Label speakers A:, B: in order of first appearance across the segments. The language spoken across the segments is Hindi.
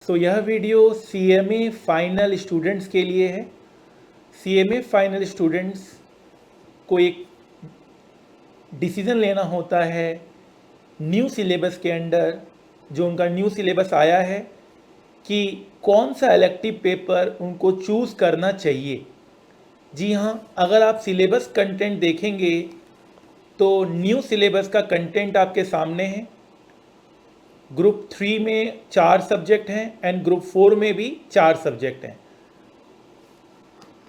A: यह वीडियो CMA फाइनल स्टूडेंट्स के लिए है। CMA फाइनल स्टूडेंट्स को एक डिसीज़न लेना होता है न्यू सिलेबस के अंडर, जो उनका न्यू सिलेबस आया है, कि कौन सा इलेक्टिव पेपर उनको चूज़ करना चाहिए। जी हाँ, अगर आप सिलेबस कंटेंट देखेंगे तो न्यू सिलेबस का कंटेंट आपके सामने है। ग्रुप 3 में 4 सब्जेक्ट हैं एंड ग्रुप 4 में भी 4 सब्जेक्ट हैं।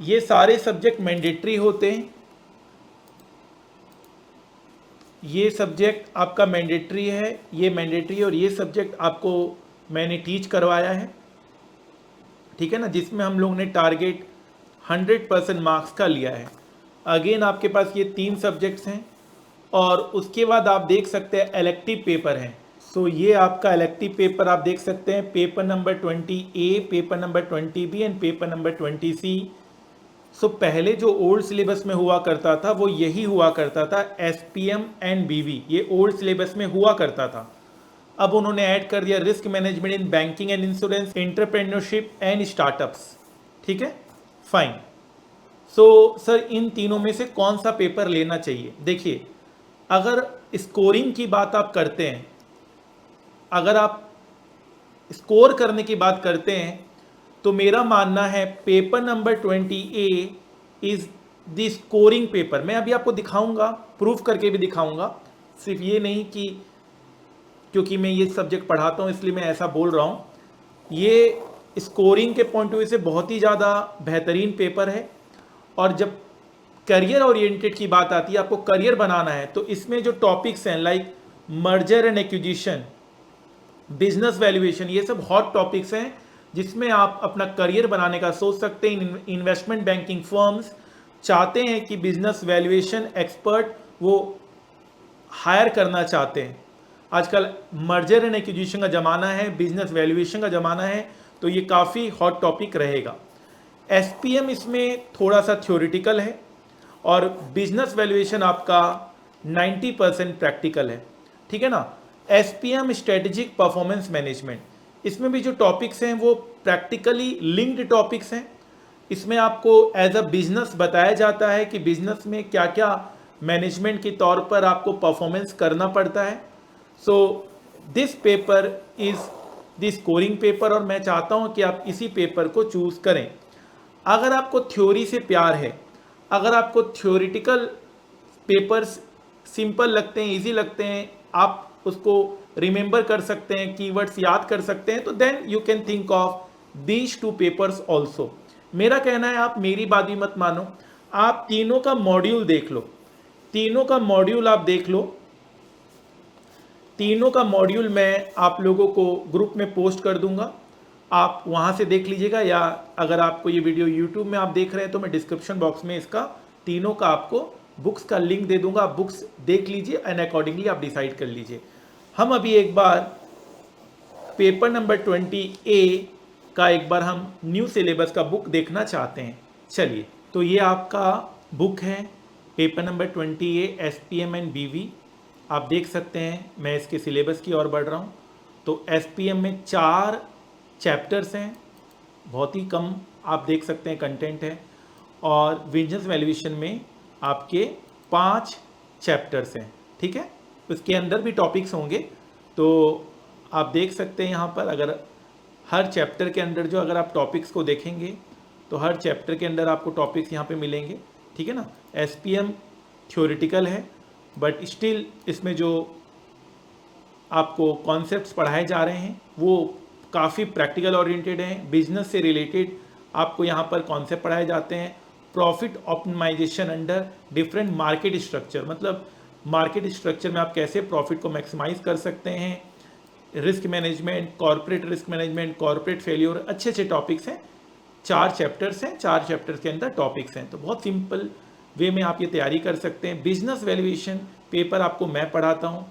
A: ये सारे सब्जेक्ट मैंडेटरी होते हैं। ये सब्जेक्ट आपका मैंडेटरी है, ये मैंडेटरी, और ये सब्जेक्ट आपको मैंने टीच करवाया है, ठीक है ना, जिसमें हम लोग ने टारगेट 100% मार्क्स का लिया है। अगेन आपके पास ये 3 सब्जेक्ट्स हैं और उसके बाद आप देख सकते हैं इलेक्टिव पेपर हैं। ये आपका इलेक्टिव पेपर आप देख सकते हैं, paper number 20A, paper number 20B and paper number 20C। पहले जो ओल्ड सिलेबस में हुआ करता था वो यही हुआ करता था, SPM एंड BV, ये ओल्ड सिलेबस में हुआ करता था। अब उन्होंने ऐड कर दिया risk management in banking and insurance, entrepreneurship and startups, ठीक है, फाइन। सर इन तीनों में से कौन सा पेपर लेना चाहिए? देखिए, अगर स्कोरिंग की बात आप करते हैं, अगर आप स्कोर करने की बात करते हैं, तो मेरा मानना है paper number 20A is the scoring paper. मैं अभी आपको दिखाऊंगा, प्रूफ करके भी दिखाऊंगा, सिर्फ ये नहीं कि क्योंकि मैं ये सब्जेक्ट पढ़ाता हूँ इसलिए मैं ऐसा बोल रहा हूँ। ये स्कोरिंग के पॉइंट ऑफ व्यू से बहुत ही ज़्यादा बेहतरीन पेपर है। और जब करियर ओरिएंटेड की बात आती है, आपको करियर बनाना है, तो इसमें जो टॉपिक्स हैं like merger and acquisition, business valuation, ये सब हॉट टॉपिक्स हैं जिसमें आप अपना करियर बनाने का सोच सकते हैं। इन्वेस्टमेंट बैंकिंग फर्म्स चाहते हैं कि बिजनेस वैल्यूएशन एक्सपर्ट वो हायर करना चाहते हैं। आजकल मर्जर एंड एक्विजिशन का ज़माना है, बिजनेस वैल्यूएशन का ज़माना है, तो ये काफ़ी हॉट टॉपिक रहेगा। SPM इसमें थोड़ा सा थ्योरेटिकल है और बिजनेस वैल्यूएशन आपका 90% प्रैक्टिकल है, ठीक है ना। SPM स्ट्रेटेजिक परफॉर्मेंस मैनेजमेंट, इसमें भी जो टॉपिक्स हैं वो प्रैक्टिकली लिंक्ड टॉपिक्स हैं। इसमें आपको एज अ बिजनेस बताया जाता है कि बिजनेस में क्या क्या मैनेजमेंट के तौर पर आपको परफॉर्मेंस करना पड़ता है। This paper is the scoring paper और मैं चाहता हूँ कि आप इसी पेपर को चूज़ करें। अगर आपको थ्योरी से प्यार है, अगर आपको थ्योरेटिकल पेपर्स सिंपल लगते हैं, इजी लगते हैं, आप उसको रिमेंबर कर सकते हैं, कीवर्ड्स याद कर सकते हैं, तो then you can think of these 2 papers also. मेरा कहना है आप मेरी बात भी मत मानो, आप तीनों का मॉड्यूल देख लो, तीनों का मॉड्यूल आप देख लो। तीनों का मॉड्यूल मैं आप लोगों को ग्रुप में पोस्ट कर दूंगा, आप वहाँ से देख लीजिएगा, या अगर आपको ये वीडियो यूट्यूब में आप देख रहे हैं तो मैं डिस्क्रिप्शन बॉक्स में इसका तीनों का आपको बुक्स का लिंक दे दूंगा, आप बुक्स देख लीजिए एंड अकॉर्डिंगली आप डिसाइड कर लीजिए। हम अभी एक बार पेपर नंबर 20A का एक बार हम न्यू सिलेबस का बुक देखना चाहते हैं। चलिए, तो ये आपका बुक है, paper number 20A SPM and BV। आप देख सकते हैं मैं इसके सिलेबस की ओर बढ़ रहा हूँ। तो SPM में 4 चैप्टर्स हैं, बहुत ही कम आप देख सकते हैं कंटेंट है, और बिजनेस वैल्यूएशन में आपके 5 चैप्टर्स हैं, ठीक है। उसके अंदर भी टॉपिक्स होंगे, तो आप देख सकते हैं यहाँ पर, अगर हर चैप्टर के अंदर जो अगर आप टॉपिक्स को देखेंगे तो हर चैप्टर के अंदर आपको टॉपिक्स यहाँ पे मिलेंगे, ठीक है ना। SPM थ्योरेटिकल है बट स्टिल इसमें जो आपको कॉन्सेप्ट्स पढ़ाए जा रहे हैं वो काफ़ी प्रैक्टिकल ओरिएंटेड हैं। बिजनेस से रिलेटेड आपको यहाँ पर कॉन्सेप्ट पढ़ाए जाते हैं। Profit optimisation under different market structure, मतलब मार्केट स्ट्रक्चर में आप कैसे प्रॉफिट को मैक्सिमाइज कर सकते हैं। Risk management, corporate risk management, corporate failure, अच्छे अच्छे टॉपिक्स हैं। 4 चैप्टर्स हैं, 4 चैप्टर्स के अंदर टॉपिक्स हैं, तो बहुत सिंपल वे में आप ये तैयारी कर सकते हैं। बिजनेस वैल्यूएशन पेपर आपको मैं पढ़ाता हूँ,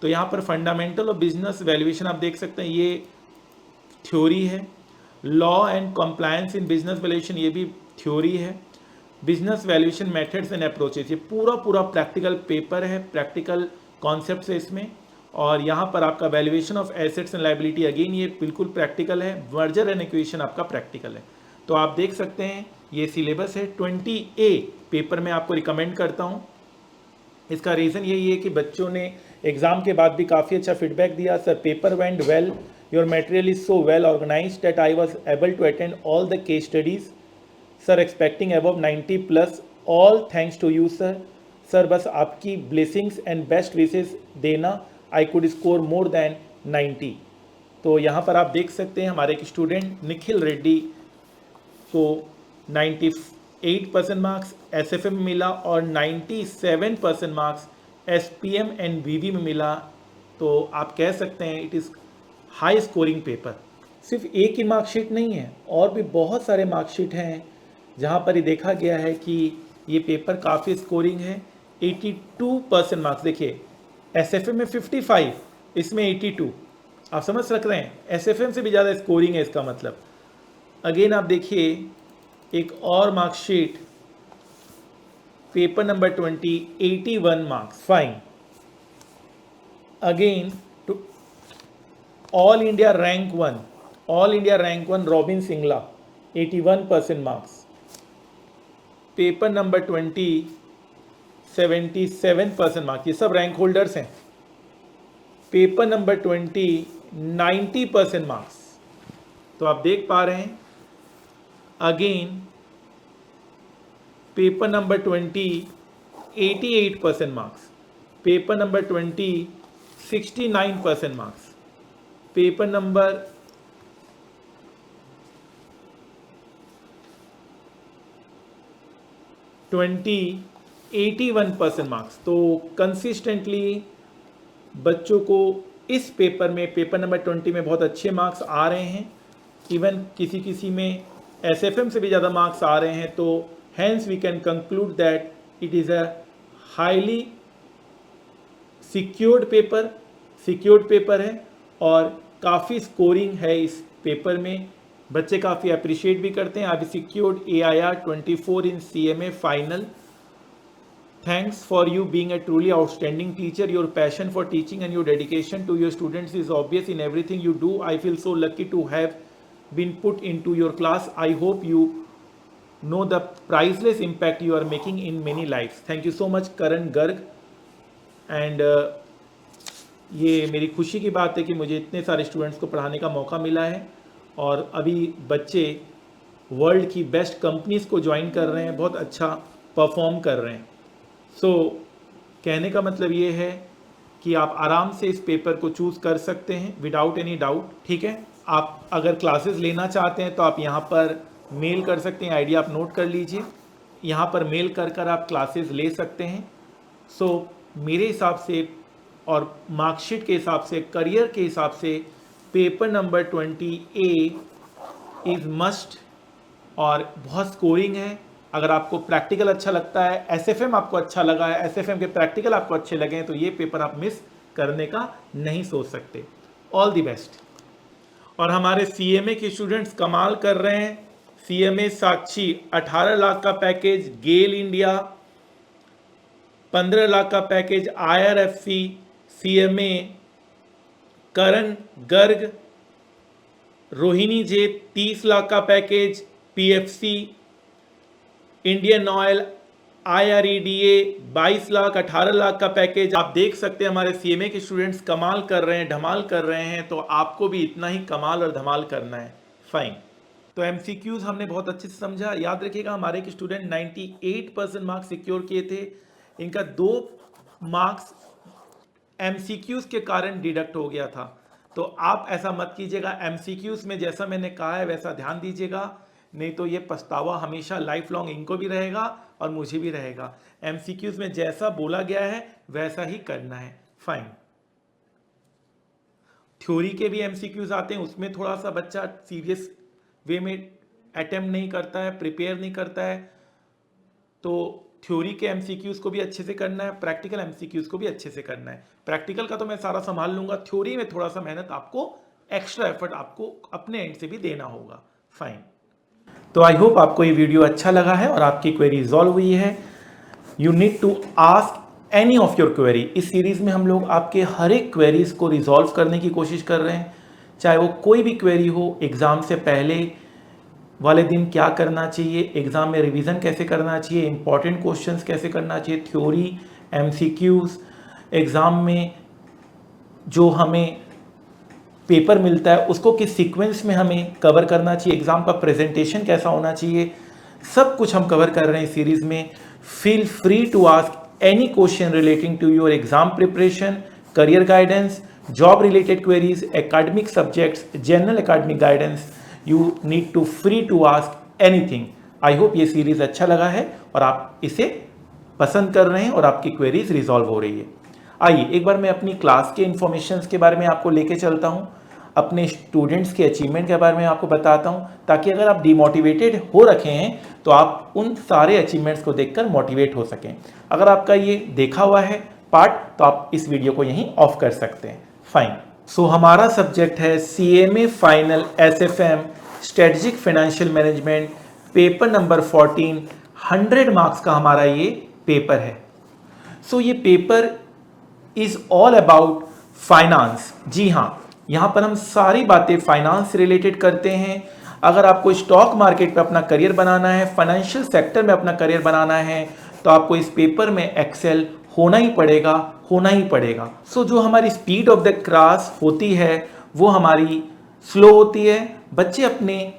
A: तो यहाँ पर फंडामेंटल और बिजनेस वैल्यूएशन आप देख सकते हैं, ये थ्योरी है। Law and compliance in business valuation, ये भी थ्योरी है। Business valuation methods and approaches, ये पूरा प्रैक्टिकल पेपर है, प्रैक्टिकल कॉन्सेप्ट्स है इसमें। और यहाँ पर आपका valuation of assets and liability, again ये बिल्कुल प्रैक्टिकल है। मर्जर एंड एक्विजिशन आपका प्रैक्टिकल है। तो आप देख सकते हैं ये सिलेबस है। 20A पेपर में आपको रिकमेंड करता हूँ। इसका रीज़न यही है कि बच्चों ने एग्ज़ाम के बाद भी काफ़ी अच्छा फीडबैक दिया। Sir paper went well, your material is so well organised that I was able to attend all the case studies. Sir expecting above 90+, all thanks to you sir. Sir बस आपकी ब्लेसिंग्स एंड बेस्ट विशेस देना, I could score more than 90। तो यहाँ पर आप देख सकते हैं हमारे एक स्टूडेंट निखिल रेड्डी को 98% मार्क्स एसएफए में मिला और 97% मार्क्स एसपीएम एंड वीवी में मिला। तो आप कह सकते हैं it is high scoring paper. सिर्फ एक ही मार्कशीट नहीं है, और भी बहुत सारे मार्कशीट हैं जहाँ पर ये देखा गया है कि ये पेपर काफ़ी स्कोरिंग है। 82% मार्क्स, देखिए एसएफए में 55, इसमें 82। आप समझ सक रहे हैं, एसएफएम से भी ज़्यादा स्कोरिंग है इसका मतलब। अगेन आप देखिए एक और marksheet, paper number 20, 81 marks, fine. Again to all India rank 1 Robin Singla, 81% marks. Paper number 20, 77% marks. ये सब रैंक होल्डर्स हैं। Paper number 20, 90% marks. तो आप देख पा रहे हैं। Again paper number 20, 88% marks. Paper number 20, 69% marks. Paper number 20, 81% marks. तो कंसिस्टेंटली बच्चों को इस पेपर में, पेपर नंबर 20 में बहुत अच्छे मार्क्स आ रहे हैं। इवन किसी में एसएफएम से भी ज़्यादा मार्क्स आ रहे हैं। तो hence we can conclude that it is a highly secured paper है और काफ़ी स्कोरिंग है इस पेपर में। बच्चे काफ़ी अप्रिशिएट भी करते हैं। I secured AIR 24 in CMA final. Thanks for you being a truly outstanding teacher. Your passion for teaching and your dedication to your students is obvious in everything you do. I feel so lucky to have been put into your class. I hope you know the priceless impact you are making in many lives. Thank you so much, Karan Garg. And ये मेरी खुशी की बात है कि मुझे इतने सारे स्टूडेंट्स को पढ़ाने का मौका मिला है और अभी बच्चे वर्ल्ड की बेस्ट कंपनीज़ को ज्वाइन कर रहे हैं, बहुत अच्छा परफॉर्म कर रहे हैं। सो कहने का मतलब ये है कि आप आराम से इस पेपर को चूज़ कर सकते हैं विदाउट एनी डाउट। ठीक है, आप अगर क्लासेस लेना चाहते हैं तो आप यहाँ पर मेल कर सकते हैं। आईडी आप नोट कर लीजिए, यहाँ पर मेल कर आप क्लासेस ले सकते हैं। सो मेरे हिसाब से और मार्कशीट के हिसाब से, करियर के हिसाब से paper number 20A is must और बहुत स्कोरिंग है। अगर आपको प्रैक्टिकल अच्छा लगता है, एसएफएम आपको अच्छा लगा है, एसएफएम के प्रैक्टिकल आपको अच्छे लगे हैं, तो ये पेपर आप मिस करने का नहीं सोच सकते। All the best. और हमारे सीएमए के स्टूडेंट्स कमाल कर रहे हैं। सीएमए साक्षी 18 लाख का पैकेज, गेल इंडिया 15 लाख का पैकेज, IRFC सीएमए, करण गर्ग, रोहिणी जे 30 लाख का package, PFC, Indian oil, IREDA 22 lakh, 18 lakh का पैकेज। आप देख सकते हैं हमारे सीएमए के स्टूडेंट्स कमाल कर रहे हैं, धमाल कर रहे हैं। तो आपको भी इतना ही कमाल और धमाल करना है। फाइन। तो MCQs हमने बहुत अच्छे से समझा। याद रखिएगा हमारे एक स्टूडेंट 98% मार्क्स सिक्योर किए थे। इनका 2 मार्क्स MCQs के कारण डिडक्ट हो गया था। तो आप ऐसा मत कीजिएगा। MCQs में जैसा मैंने कहा है वैसा ध्यान दीजिएगा, नहीं तो ये पछतावा हमेशा लाइफ लॉन्ग इनको भी रहेगा और मुझे भी रहेगा। MCQs में जैसा बोला गया है वैसा ही करना है। फाइन। थ्योरी के भी MCQs आते हैं, उसमें थोड़ा सा बच्चा सीरियस वे में अटेम्प्ट नहीं करता है, प्रिपेयर नहीं करता है। तो थ्योरी के MCQs को भी अच्छे से करना है, प्रैक्टिकल MCQs को भी अच्छे से करना है। प्रैक्टिकल का तो मैं सारा संभाल लूंगा, थ्योरी में थोड़ा सा मेहनत आपको, एक्स्ट्रा एफर्ट आपको अपने एंड से भी देना होगा। फाइन। तो आई होप आपको ये वीडियो अच्छा लगा है और आपकी क्वेरी रिजॉल्व हुई है। You need to ask any of your query. इस सीरीज़ में हम लोग आपके हर एक क्वेरीज को रिजॉल्व करने की कोशिश कर रहे हैं, चाहे वो कोई भी क्वेरी हो। एग्ज़ाम से पहले वाले दिन क्या करना चाहिए, एग्ज़ाम में रिवीजन कैसे करना चाहिए, इंपॉर्टेंट क्वेश्चंस कैसे करना चाहिए, थ्योरी, एमसीक्यूज़, एग्ज़ाम में जो हमें पेपर मिलता है उसको किस सीक्वेंस में हमें कवर करना चाहिए, एग्ज़ाम का प्रेजेंटेशन कैसा होना चाहिए, सब कुछ हम कवर कर रहे हैं इस सीरीज़ में। Feel free to ask any question relating to your exam preparation, career guidance, job related queries, academic subjects, general academic guidance. You need to free to ask anything. I hope ये सीरीज़ अच्छा लगा है और आप इसे पसंद कर रहे हैं और आपकी क्वेरीज रिजॉल्व हो रही है। आइए एक बार मैं अपनी क्लास के इन्फॉर्मेशंस के बारे में आपको लेके चलता हूँ, अपने स्टूडेंट्स के अचीवमेंट के बारे में आपको बताता हूँ, ताकि अगर आप डिमोटिवेटेड हो रखे हैं तो आप उन सारे अचीवमेंट्स को देखकर मोटिवेट हो सकें। अगर आपका ये देखा हुआ है पार्ट तो आप इस वीडियो को यहीं ऑफ कर सकते हैं। फाइन। सो हमारा सब्जेक्ट है CMA final SFM strategic financial management, paper number 14। 100 marks का हमारा ये पेपर है। सो ये paper is all about finance. जी हाँ, यहाँ पर हम सारी बातें फाइनेंस से रिलेटेड करते हैं। अगर आपको स्टॉक मार्केट पे अपना करियर बनाना है, फाइनेंशियल सेक्टर में अपना करियर बनाना है, तो आपको इस पेपर में एक्सेल होना ही पड़ेगा। सो जो हमारी स्पीड ऑफ द क्लास होती है वो हमारी स्लो होती है। बच्चे अपने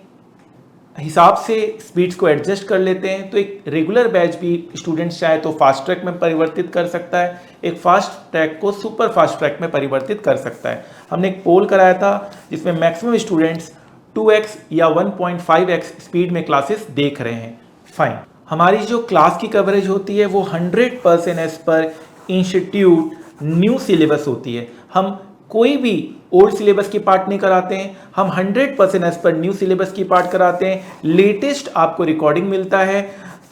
A: हिसाब से स्पीड्स को एडजस्ट कर लेते हैं। तो एक रेगुलर बैच भी स्टूडेंट्स चाहे तो फास्ट ट्रैक में परिवर्तित कर सकता है, एक फास्ट ट्रैक को सुपर फास्ट ट्रैक में परिवर्तित कर सकता है। हमने एक पोल कराया था जिसमें मैक्सिमम स्टूडेंट्स 2x या 1.5x स्पीड में क्लासेस देख रहे हैं। फाइन। हमारी जो क्लास की कवरेज होती है वो 100% as per institute new syllabus होती है। हम कोई भी ओल्ड सिलेबस की पार्ट नहीं कराते हैं, हम 100% एज पर न्यू सिलेबस की पार्ट कराते हैं। लेटेस्ट आपको रिकॉर्डिंग मिलता है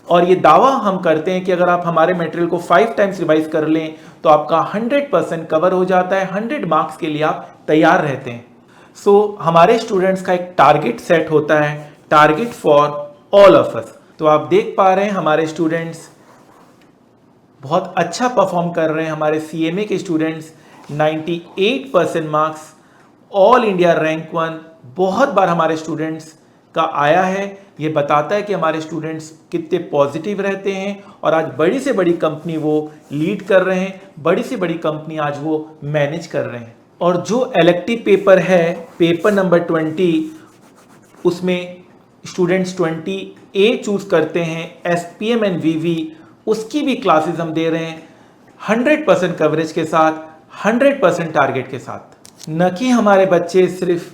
A: और ये दावा हम करते हैं कि अगर आप हमारे मटेरियल को 5 टाइम्स रिवाइज कर लें तो आपका 100% कवर हो जाता है। 100 मार्क्स के लिए आप तैयार रहते हैं। सो हमारे स्टूडेंट्स का एक टारगेट सेट होता है, target for all of us. तो आप देख पा रहे हैं हमारे स्टूडेंट्स बहुत अच्छा परफॉर्म कर रहे हैं। हमारे CMA के students 98% marks, all India rank 1 बहुत बार हमारे स्टूडेंट्स का आया है। ये बताता है कि हमारे स्टूडेंट्स कितने पॉजिटिव रहते हैं और आज बड़ी से बड़ी कंपनी वो लीड कर रहे हैं, बड़ी से बड़ी कंपनी आज वो मैनेज कर रहे हैं। और जो इलेक्टिव पेपर है, पेपर नंबर 20, उसमें स्टूडेंट्स 20A चूज करते हैं, SPM एंड VV, उसकी भी क्लासेस हम दे रहे हैं 100% कवरेज के साथ, 100% टारगेट के साथ। न कि हमारे बच्चे सिर्फ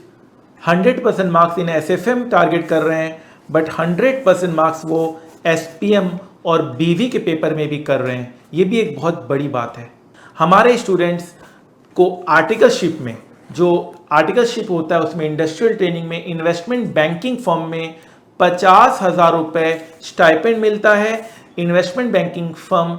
A: 100% मार्क्स इन SFM टारगेट कर रहे हैं, बट 100% मार्क्स वो SPM और BV के पेपर में भी कर रहे हैं। ये भी एक बहुत बड़ी बात है। हमारे स्टूडेंट्स को आर्टिकलशिप में, जो आर्टिकलशिप होता है उसमें इंडस्ट्रियल ट्रेनिंग में, इन्वेस्टमेंट बैंकिंग फर्म में 50,000 रुपये स्टाइपेंड मिलता है। इन्वेस्टमेंट बैंकिंग फर्म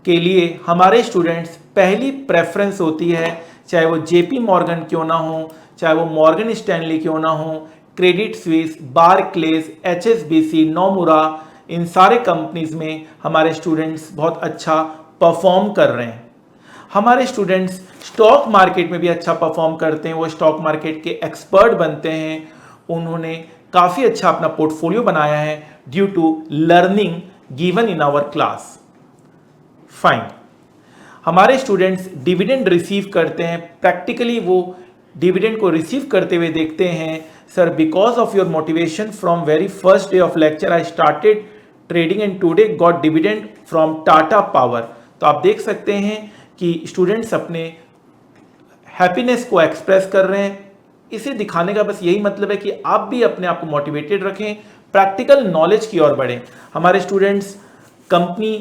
A: के लिए हमारे स्टूडेंट्स पहली प्रेफरेंस होती है, चाहे वो JP मॉर्गन क्यों ना हो, चाहे वो मॉर्गन स्टैनली क्यों ना हो, क्रेडिट स्विस, बारक्लेज, HSBC, नोमुरा, इन सारे कंपनीज में हमारे स्टूडेंट्स बहुत अच्छा परफॉर्म कर रहे हैं। हमारे स्टूडेंट्स स्टॉक मार्केट में भी अच्छा परफॉर्म करते हैं, वो स्टॉक मार्केट के एक्सपर्ट बनते हैं। उन्होंने काफ़ी अच्छा अपना पोर्टफोलियो बनाया है due to learning given in our class. Fine. हमारे स्टूडेंट्स डिविडेंड रिसीव करते हैं, प्रैक्टिकली वो डिविडेंड को रिसीव करते हुए देखते हैं। Sir, because of your motivation from very first day of lecture I started trading and today got dividend from Tata power. तो आप देख सकते हैं कि स्टूडेंट्स अपने हैप्पीनेस को एक्सप्रेस कर रहे हैं। इसे दिखाने का बस यही मतलब है कि आप भी अपने आप को मोटिवेटेड रखें, प्रैक्टिकल नॉलेज की ओर बढ़ें। हमारे स्टूडेंट्स कंपनी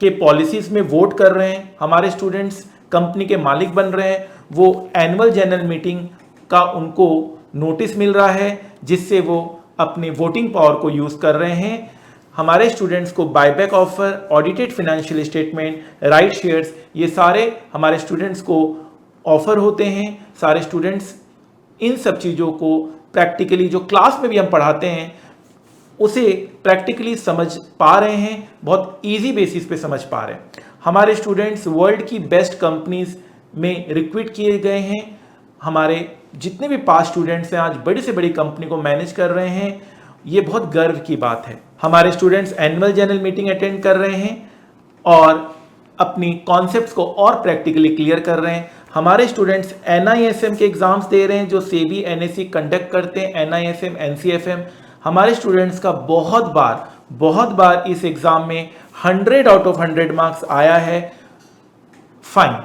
A: के पॉलिसीज में वोट कर रहे हैं, हमारे स्टूडेंट्स कंपनी के मालिक बन रहे हैं। वो एनुअल जनरल मीटिंग का उनको नोटिस मिल रहा है जिससे वो अपने वोटिंग पावर को यूज़ कर रहे हैं। हमारे स्टूडेंट्स को buyback offer, audited financial statement, right shares, ये सारे हमारे स्टूडेंट्स को ऑफर होते हैं। सारे स्टूडेंट्स इन सब चीज़ों को प्रैक्टिकली, जो क्लास में भी हम पढ़ाते हैं, उसे प्रैक्टिकली समझ पा रहे हैं, बहुत इजी बेसिस पे समझ पा रहे हैं। हमारे स्टूडेंट्स वर्ल्ड की बेस्ट कंपनीज में रिक्रूट किए गए हैं। हमारे जितने भी पास स्टूडेंट्स हैं आज बड़ी से बड़ी कंपनी को मैनेज कर रहे हैं। ये बहुत गर्व की बात है। हमारे students annual general meeting attend कर रहे हैं और अपनी कॉन्सेप्ट्स को और प्रैक्टिकली क्लियर कर रहे हैं। हमारे स्टूडेंट्स NISM के एग्जाम्स दे रहे हैं जो सेबी NSE कंडक्ट करते हैं, NISM NCFM। हमारे स्टूडेंट्स का बहुत बार इस एग्जाम में 100 आउट ऑफ 100 मार्क्स आया है। फाइन,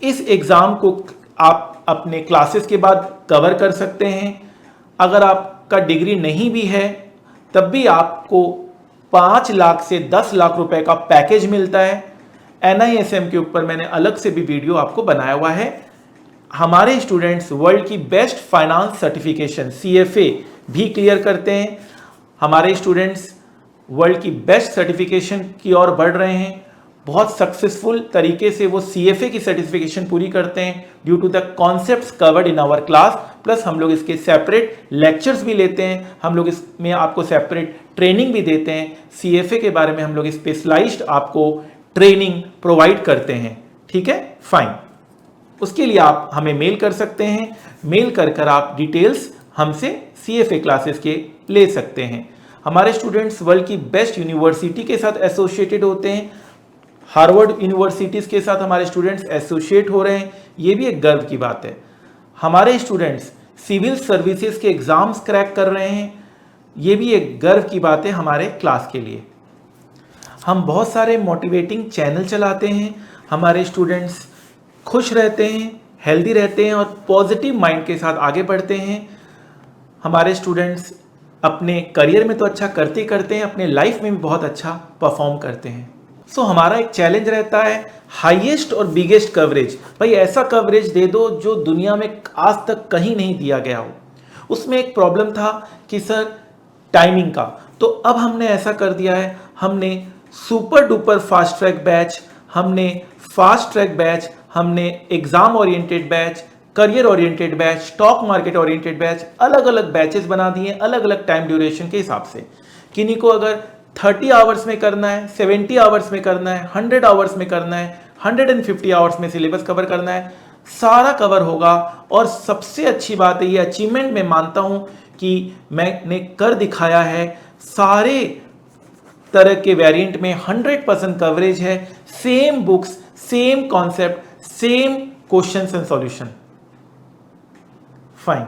A: इस एग्जाम को आप अपने क्लासेस के बाद कवर कर सकते हैं। अगर आपका डिग्री नहीं भी है तब भी आपको 5 लाख से 10 लाख रुपए का पैकेज मिलता है। NISM के ऊपर मैंने अलग से भी वीडियो आपको बनाया हुआ है। हमारे स्टूडेंट्स वर्ल्ड की बेस्ट फाइनेंस सर्टिफिकेशन CFA भी क्लियर करते हैं। हमारे स्टूडेंट्स वर्ल्ड की बेस्ट सर्टिफिकेशन की ओर बढ़ रहे हैं। बहुत सक्सेसफुल तरीके से वो CFA की सर्टिफिकेशन पूरी करते हैं due to the concepts covered in our class. Plus हम लोग इसके सेपरेट लेक्चर्स भी लेते हैं। हम लोग इसमें आपको सेपरेट ट्रेनिंग भी देते हैं। CFA के बारे में हम लोग स्पेशलाइज्ड आपको ट्रेनिंग प्रोवाइड करते हैं। ठीक है, फाइन। उसके लिए आप हमें मेल कर सकते हैं। मेल कर आप डिटेल्स हमसे CFA क्लासेस के ले सकते हैं। हमारे स्टूडेंट्स वर्ल्ड की बेस्ट यूनिवर्सिटी के साथ एसोसिएटेड होते हैं। हार्वर्ड यूनिवर्सिटीज के साथ हमारे स्टूडेंट्स एसोसिएट हो रहे हैं। ये भी एक गर्व की बात है। हमारे स्टूडेंट्स सिविल सर्विसेज के एग्जाम्स क्रैक कर रहे हैं। ये भी एक गर्व की बात है हमारे क्लास के लिए। हम बहुत सारे मोटिवेटिंग चैनल चलाते हैं। हमारे स्टूडेंट्स खुश रहते हैं, हेल्दी रहते हैं और पॉजिटिव माइंड के साथ आगे बढ़ते हैं। हमारे स्टूडेंट्स अपने करियर में तो अच्छा करते हैं, अपने लाइफ में भी बहुत अच्छा परफॉर्म करते हैं। सो हमारा एक चैलेंज रहता है हाईएस्ट और बिगेस्ट कवरेज। भाई ऐसा कवरेज दे दो जो दुनिया में आज तक कहीं नहीं दिया गया हो। उसमें एक प्रॉब्लम था कि सर टाइमिंग का, तो अब हमने ऐसा कर दिया है, हमने super duper fast track batch, हमने फास्ट ट्रैक बैच, हमने exam oriented batch, career oriented batch, stock market oriented batch, अलग अलग बैचेस बना दिए अलग अलग टाइम ड्यूरेशन के हिसाब से। किन्हीं को अगर 30 आवर्स में करना है, 70 आवर्स में करना है, 100 आवर्स में करना है, 150 आवर्स में सिलेबस कवर करना है, सारा कवर होगा। और सबसे अच्छी बात है, ये अचीवमेंट मैं मानता हूं कि मैंने कर दिखाया है। सारे तरह के वेरिएंट में 100% कवरेज है। Same books, same concept, same questions and solution. Fine,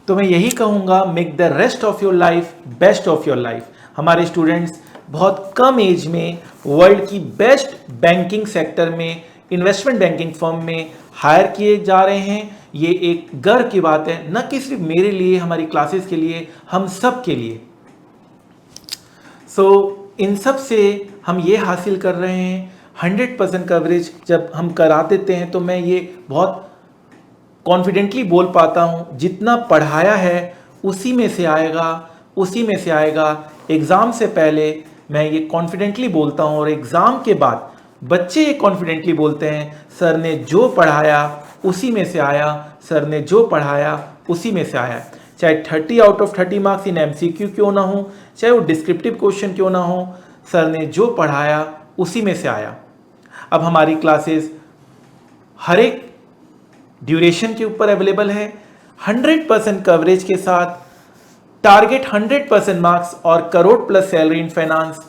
A: तो मैं यही कहूंगा, make the rest of your life best of your life. हमारे स्टूडेंट्स बहुत कम एज में वर्ल्ड की बेस्ट बैंकिंग सेक्टर में, इन्वेस्टमेंट बैंकिंग फर्म में हायर किए जा रहे हैं। ये एक गर्व की बात है, न कि सिर्फ मेरे लिए, हमारी क्लासेस के लिए, हम सब के लिए। इन सब से हम ये हासिल कर रहे हैं 100% कवरेज। जब हम करा देते हैं तो मैं ये बहुत कॉन्फिडेंटली बोल पाता हूँ, जितना पढ़ाया है उसी में से आएगा। एग्ज़ाम से पहले मैं ये कॉन्फिडेंटली बोलता हूँ और एग्ज़ाम के बाद बच्चे ये कॉन्फिडेंटली बोलते हैं, सर ने जो पढ़ाया उसी में से आया, सर ने जो पढ़ाया उसी में से आया। चाहे 30 out of 30 marks in MCQ क्यों ना हो, चाहे वो डिस्क्रिप्टिव क्वेश्चन क्यों ना हो, सर ने जो पढ़ाया उसी में से आया। अब हमारी क्लासेस हर एक ड्यूरेशन के ऊपर अवेलेबल है, 100% कवरेज के साथ, टारगेट 100% मार्क्स और crore plus salary in finance.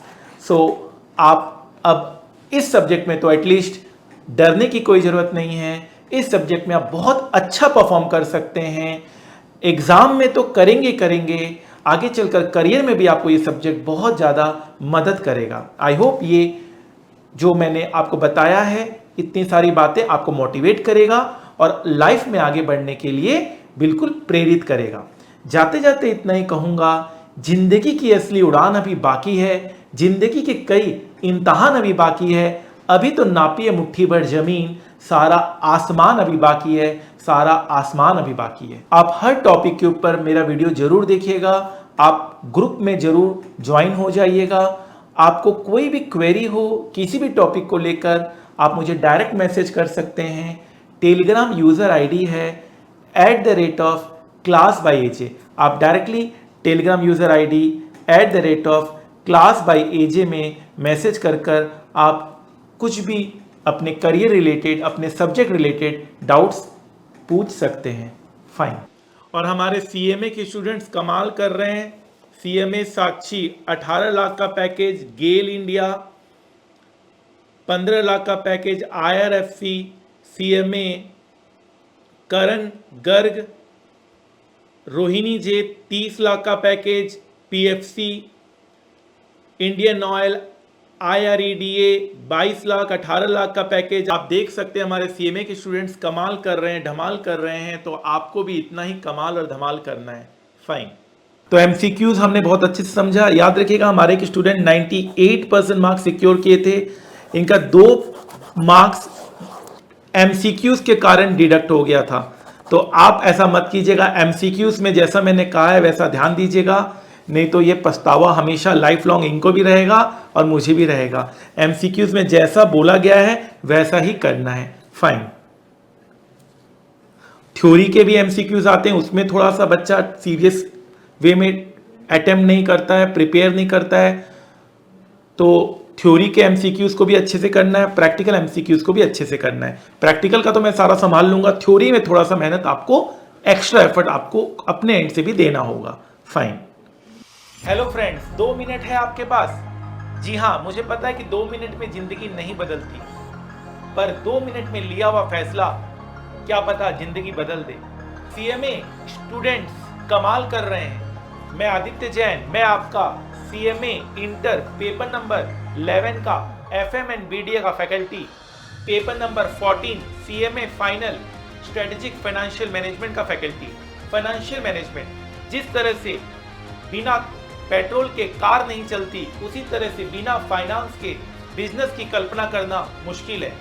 A: आप अब इस सब्जेक्ट में तो एटलीस्ट डरने की कोई ज़रूरत नहीं है। इस सब्जेक्ट में आप बहुत अच्छा परफॉर्म कर सकते हैं। एग्ज़ाम में तो करेंगे, आगे चलकर करियर में भी आपको ये सब्जेक्ट बहुत ज़्यादा मदद करेगा। आई होप ये जो मैंने आपको बताया है, इतनी सारी बातें आपको मोटिवेट करेगा और लाइफ में आगे बढ़ने के लिए बिल्कुल प्रेरित करेगा। जाते जाते इतना ही कहूँगा, जिंदगी की असली उड़ान अभी बाकी है, जिंदगी के कई इम्तहान अभी बाकी है। अभी तो नापिए मुट्ठी भर जमीन, सारा आसमान अभी बाकी है, सारा आसमान अभी बाकी है। आप हर टॉपिक के ऊपर मेरा वीडियो जरूर देखिएगा, आप ग्रुप में जरूर ज्वाइन हो जाइएगा। आपको कोई भी क्वेरी हो किसी भी टॉपिक को लेकर, आप मुझे डायरेक्ट मैसेज कर सकते हैं। टेलीग्राम यूज़र आईडी है @class_by_aj। आप directly Telegram user ID @class_by_aj में मैसेज कर आप कुछ भी अपने करियर रिलेटेड, अपने सब्जेक्ट रिलेटेड डाउट्स पूछ सकते हैं। फाइन। और हमारे सीएमए के स्टूडेंट्स कमाल कर रहे हैं। सीएमए साक्षी 18 लाख का पैकेज, गेल इंडिया 15 लाख का पैकेज, आईआरएफसी, सीएमए करण गर्ग, रोहिणी जे 30 लाख का package, PFC, Indian oil, IREDA 22 lakh, 18 lakh का पैकेज। आप देख सकते हैं हमारे सीएमए के स्टूडेंट्स कमाल कर रहे हैं, धमाल कर रहे हैं, तो आपको भी इतना ही कमाल और धमाल करना है। फाइन। तो एमसीक्यूज हमने बहुत अच्छे से समझा। याद रखिएगा हमारे के स्टूडेंट 98% मार्क्स सिक्योर किए थे। इनका 2 मार्क्स एमसीक्यूज के कारण डिडक्ट हो गया था। तो आप ऐसा मत कीजिएगा, एमसीक्यूज में जैसा मैंने कहा है वैसा ध्यान दीजिएगा, नहीं तो ये पछतावा हमेशा लाइफ लॉन्ग इनको भी रहेगा और मुझे भी रहेगा। एमसीक्यूज में जैसा बोला गया है वैसा ही करना है। फाइन। थ्योरी के भी एमसीक्यूज आते हैं, उसमें थोड़ा सा बच्चा सीरियस वे में अटेम्प्ट नहीं करता है, प्रिपेयर नहीं करता है, तो थ्योरी के एमसीक्यूज को भी अच्छे से करना है, प्रैक्टिकल एमसीक्यूज को भी अच्छे से करना है। प्रैक्टिकल का तो मैं सारा संभाल लूंगा, थ्योरी में थोड़ा सा मेहनत आपको, एक्स्ट्रा एफर्ट आपको अपने एंड से भी देना होगा। फाइन। हेलो फ्रेंड्स, 2 मिनट है आपके पास। जी हाँ, मुझे पता है कि 2 मिनट में जिंदगी नहीं बदलती, पर 2 मिनट में लिया हुआ फैसला क्या पता जिंदगी बदल दे। सीएमए स्टूडेंट्स कमाल कर रहे हैं। मैं आदित्य जैन, मैं आपका सीएमए इंटर पेपर नंबर 11 का एफएम एंड बीडीए का faculty, paper number 14 CMA final strategic financial management का फैकल्टी। फाइनेंशियल मैनेजमेंट, जिस तरह से बिना पेट्रोल के कार नहीं चलती, उसी तरह से बिना फाइनेंस के बिजनेस की कल्पना करना मुश्किल है।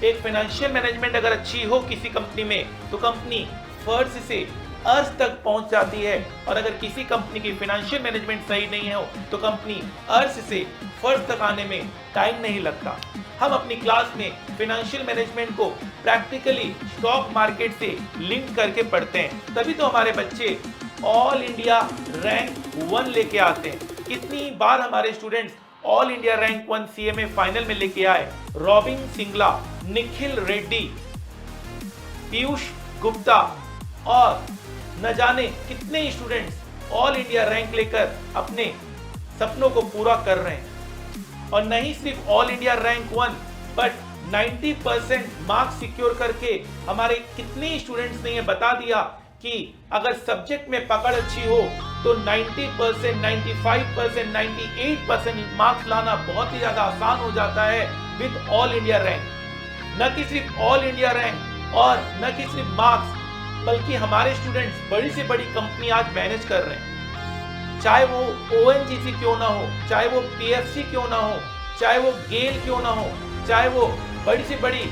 A: एक फाइनेंशियल मैनेजमेंट अगर अच्छी हो किसी कंपनी में, तो कंपनी फर्श से अर्श तक पहुंच जाती है, और अगर किसी कंपनी की फाइनेंशियल मैनेजमेंट सही नहीं हो तो कंपनी अर्श से फर्श तक आने में टाइम नहीं लगता। हम अपनी क्लास में फाइनेंशियल मैनेजमेंट को प्रैक्टिकली स्टॉक मार्केट से लिंक करके पढ़ते हैं, तभी तो हमारे बच्चे ऑल इंडिया रैंक 1 लेके आते हैं। कितनी बार हमारे students all India rank 1 CMA final में लेके आए। रॉबिन सिंगला, निखिल रेड्डी, पीयूष गुप्ता और न जाने कितने स्टूडेंट्स ऑल इंडिया रैंक लेकर अपने सपनों को पूरा कर रहे हैं। और नहीं सिर्फ all India rank 1, but 90% marks secure करके हमारे कितने स्टूडेंट्स ने ये बता दिया कि अगर सब्जेक्ट में पकड़ अच्छी हो तो 90%, 95%, 98% मार्क्स लाना बहुत ही ज्यादा आसान हो जाता है विद ऑल इंडिया रैंक। न कि सिर्फ ऑल इंडिया रैंक और न कि सिर्फ मार्क्स, बल्कि हमारे स्टूडेंट्स बड़ी से बड़ी कंपनी आज मैनेज कर रहे हैं। चाहे वो ओएनजीसी क्यों ना हो, चाहे वो पीएफसी क्यों ना हो, चाहे वो गेल क्यों ना हो, चाहे वो बड़ी से बड़ी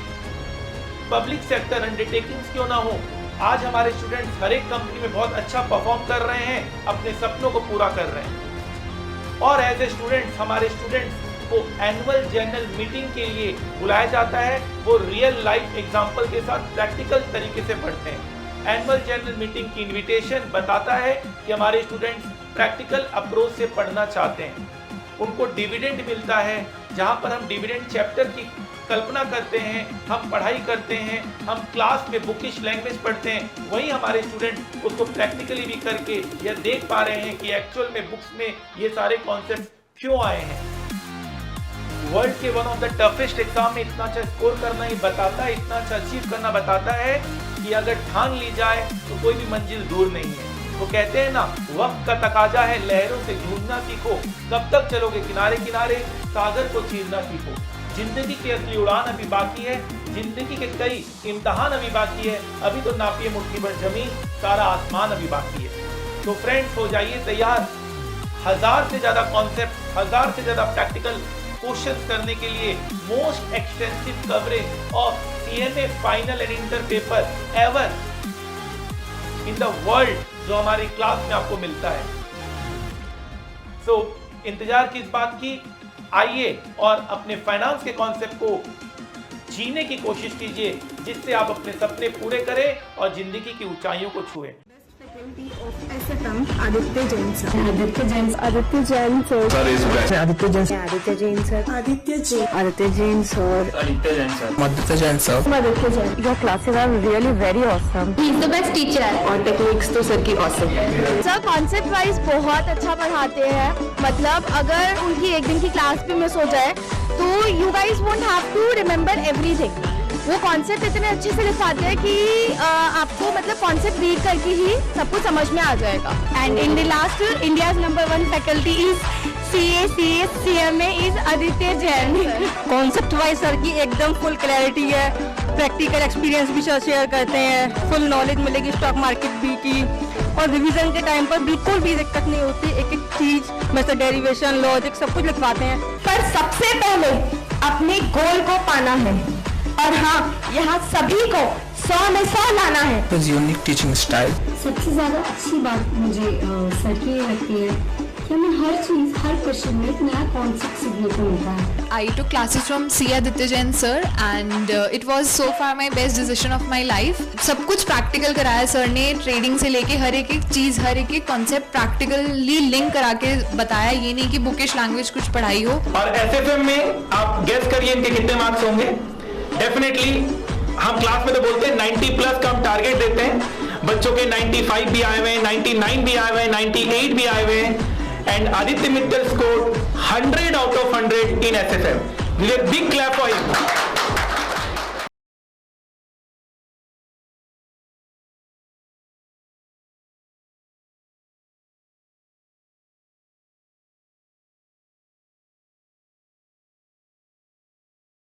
A: पब्लिक सेक्टर अंडरटेकिंग्स क्यों ना हो, आज हमारे स्टूडेंट्स हर एक कंपनी में बहुत अच्छा परफॉर्म कर रहे हैं, अपने सपनों को पूरा कर रहे हैं। और एज ए स्टूडेंट्स, हमारे स्टूडेंट्स को एनुअल जनरल मीटिंग के लिए बुलाया जाता है। वो रियल लाइफ एग्जांपल के साथ प्रैक्टिकल तरीके से पढ़ते हैं। एनुअल जनरल मीटिंग की इनविटेशन बताता है कि हमारे स्टूडेंट्स प्रैक्टिकल अप्रोच से पढ़ना चाहते हैं। उनको डिविडेंड मिलता है, जहां पर हम डिविडेंड चैप्टर की कल्पना करते हैं, हम पढ़ाई करते हैं, हम क्लास में बुकिश लैंग्वेज पढ़ते हैं, वहीं हमारे स्टूडेंट उसको प्रैक्टिकली भी करके यह देख पा रहे हैं कि एक्चुअल में बुक्स में ये सारे कॉन्सेप्ट क्यों आए हैं। वर्ल्ड के one of the toughest exam में इतना अच्छा स्कोर करना ही बताता है, इतना अच्छा अचीव करना बताता है कि अगर ठान ली जाए तो कोई भी मंजिल दूर नहीं है। वो कहते हैं ना, वक्त का तकाजा है, लहरों से जूझना सीखो, कब तक चलोगे किनारे किनारे, सागर को चीरना सीखो। जिंदगी की असली उड़ान अभी बाकी है, जिंदगी के कई इम्तहान अभी बाकी है, अभी तो नापिए मुट्ठी भर जमीन, सारा आसमान अभी बाकी है। तो फ्रेंड्स, हो जाइए तैयार 1000 से ज्यादा कॉन्सेप्ट, 1000 से ज्यादा प्रैक्टिकल क्वेश्चंस करने के लिए most extensive coverage of CMA final and inter paper ever in the world, जो हमारी क्लास में आपको मिलता है। सो इंतजार किस बात की, आइए और अपने फाइनेंस के कॉन्सेप्ट को जीने की कोशिश कीजिए, जिससे आप अपने सपने पूरे करें और जिंदगी की ऊंचाइयों को छुएं।
B: MD of SFM, Aditya Jain sir. Aditya Jain sir. Aditya Jain sir. Aditya Jain sir. Aditya Jain sir. Aditya Jain. Aditya Jain sir.
C: Aditya Jain sir.
D: Aditya Jain sir.
B: Aditya Jain. Your classes are really very awesome.
E: He is the best teacher.
B: और टेक्निक्स तो सर की awesome.
E: सर कॉन्सेप्ट वाइज बहुत अच्छा पढ़ाते हैं, मतलब अगर उनकी एक दिन की क्लास भी मिस हो जाए तो you guys won't have to remember everything. वो कॉन्सेप्ट इतने अच्छे से लिखाते हैं कि आपको मतलब कॉन्सेप्ट रीड करके ही सब कुछ समझ में आ जाएगा। And in the last India's number 1 faculty is CMA is Aditya Jain.
F: Concept wise sir की एकदम फुल क्लैरिटी है, प्रैक्टिकल एक्सपीरियंस भी सर शेयर करते हैं, फुल नॉलेज मिलेगी स्टॉक मार्केट भी की, और रिवीजन के टाइम पर बिल्कुल भी दिक्कत नहीं होती। एक एक चीज मतलब डेरिवेशन, लॉजिक सब कुछ लिखवाते हैं।
E: पर सबसे पहले अपने गोल को पाना है, और हाँ यहाँ सभी को 100 में 100 लाना है।
D: His unique teaching style.
G: सबसे ज़्यादा अच्छी बात मुझे सर की ये लगती है कि हमें हर चीज़, हर क्वेश्चन में एक नया कॉन्सेप्ट सीखने को मिलता है।
H: I took classes from C. Aditya Jain sir and it was so far my best decision of my life. सब कुछ प्रैक्टिकल कराया सर ने, ट्रेडिंग से लेके हर एक चीज़, हर एक कॉन्सेप्ट प्रैक्टिकली लिंक करा के बताया। ये नहीं कि बुकिश लैंग्वेज कुछ पढ़ाई हो।
A: और SFM में आप गेस करिए इनके कितने मार्क्स होंगे। डेफिनेटली हम क्लास में तो बोलते हैं 90 प्लस का हम टारगेट देते हैं, बच्चों के 95 भी आए हुए हैं, 99 भी आए हुए हैं, 98 भी आए हुए हैं। And Aditya Mittal scored 100 out of 100 in SFM. Give a big clap for him.